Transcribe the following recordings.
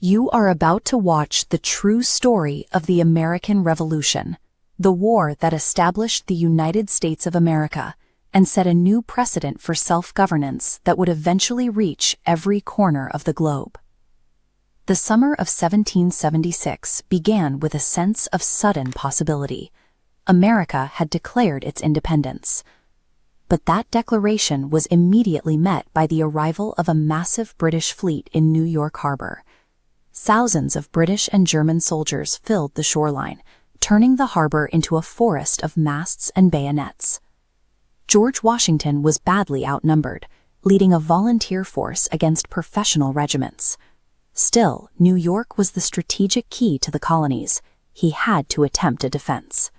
You are about to watch the true story of the American Revolution, the war that established the United States of America and set a new precedent for self-governance that would eventually reach every corner of the globe. The summer of 1776 began with a sense of sudden possibility. America had declared its independence. But that declaration was immediately met by the arrival of a massive British fleet in New York Harbor. Thousands of British and German soldiers filled the shoreline, turning the harbor into a forest of masts and bayonets. George Washington was badly outnumbered, leading a volunteer force against professional regiments. Still, New York was the strategic key to the colonies. He had to attempt a defense.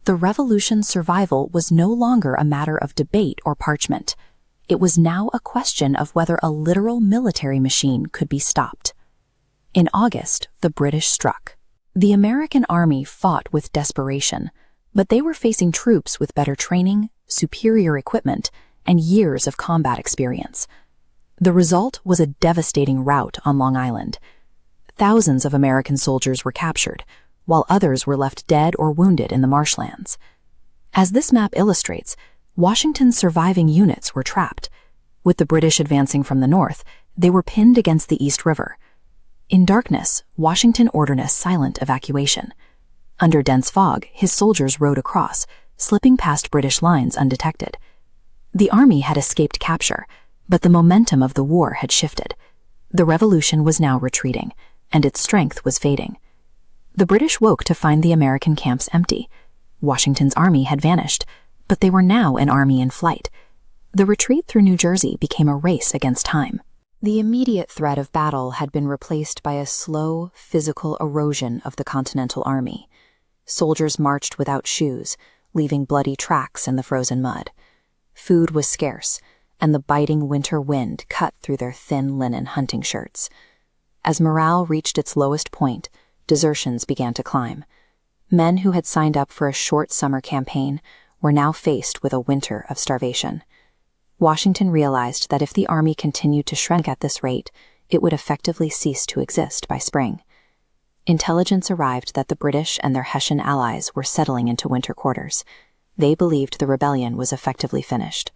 The Revolution's survival was no longer a matter of debate or parchment. It was now a question of whether a literal military machine could be stopped. In August, the British struck. The American army fought with desperation, but they were facing troops with better training, superior equipment, and years of combat experience. The result was a devastating rout on Long Island. Thousands of American soldiers were captured, while others were left dead or wounded in the marshlands. As this map illustrates, Washington's surviving units were trapped. With the British advancing from the north, they were pinned against the East River. In darkness, Washington ordered a silent evacuation. Under dense fog, his soldiers rode across, slipping past British lines undetected. The army had escaped capture, but the momentum of the war had shifted. The revolution was now retreating, and its strength was fading. The British woke to find the American camps empty. Washington's army had vanished, but they were now an army in flight. The retreat through New Jersey became a race against time. The immediate threat of battle had been replaced by a slow, physical erosion of the Continental Army. Soldiers marched without shoes, leaving bloody tracks in the frozen mud. Food was scarce, and the biting winter wind cut through their thin linen hunting shirts. As morale reached its lowest point, desertions began to climb. Men who had signed up for a short summer campaign were now faced with a winter of starvation. Washington realized that if the army continued to shrink at this rate, it would effectively cease to exist by spring. Intelligence arrived that the British and their Hessian allies were settling into winter quarters. They believed the rebellion was effectively finished.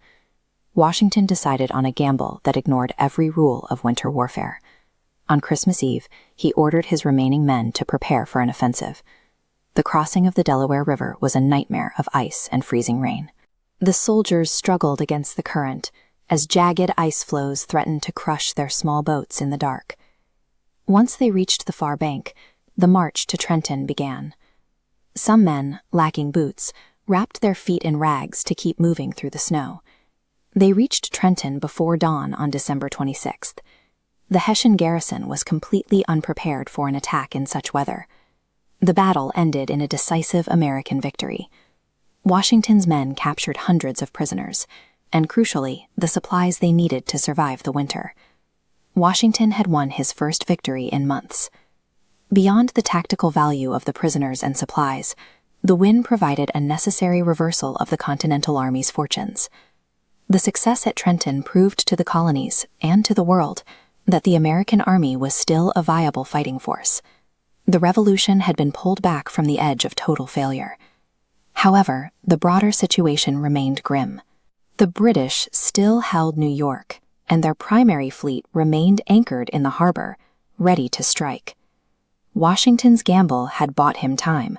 Washington decided on a gamble that ignored every rule of winter warfare. On Christmas Eve, he ordered his remaining men to prepare for an offensive. The crossing of the Delaware River was a nightmare of ice and freezing rain. The soldiers struggled against the current, as jagged ice floes threatened to crush their small boats in the dark. Once they reached the far bank, the march to Trenton began. Some men, lacking boots, wrapped their feet in rags to keep moving through the snow. They reached Trenton before dawn on December 26th. The Hessian garrison was completely unprepared for an attack in such weather. The battle ended in a decisive American victory. Washington's men captured hundreds of prisoners, and crucially, the supplies they needed to survive the winter. Washington had won his first victory in months. Beyond the tactical value of the prisoners and supplies, the win provided a necessary reversal of the Continental Army's fortunes. The success at Trenton proved to the colonies and to the world that the American army was still a viable fighting force. The revolution had been pulled back from the edge of total failure. However, the broader situation remained grim. The British still held New York, and their primary fleet remained anchored in the harbor, ready to strike. Washington's gamble had bought him time,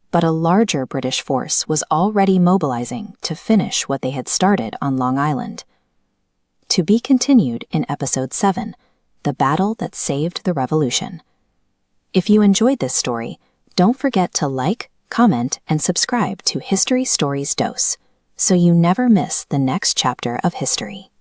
but a larger British force was already mobilizing to finish what they had started on Long Island. To be continued in Episode 7, The Battle That Saved the Revolution. If you enjoyed this story, don't forget to like, comment, and subscribe to History Stories Dose, so you never miss the next chapter of history.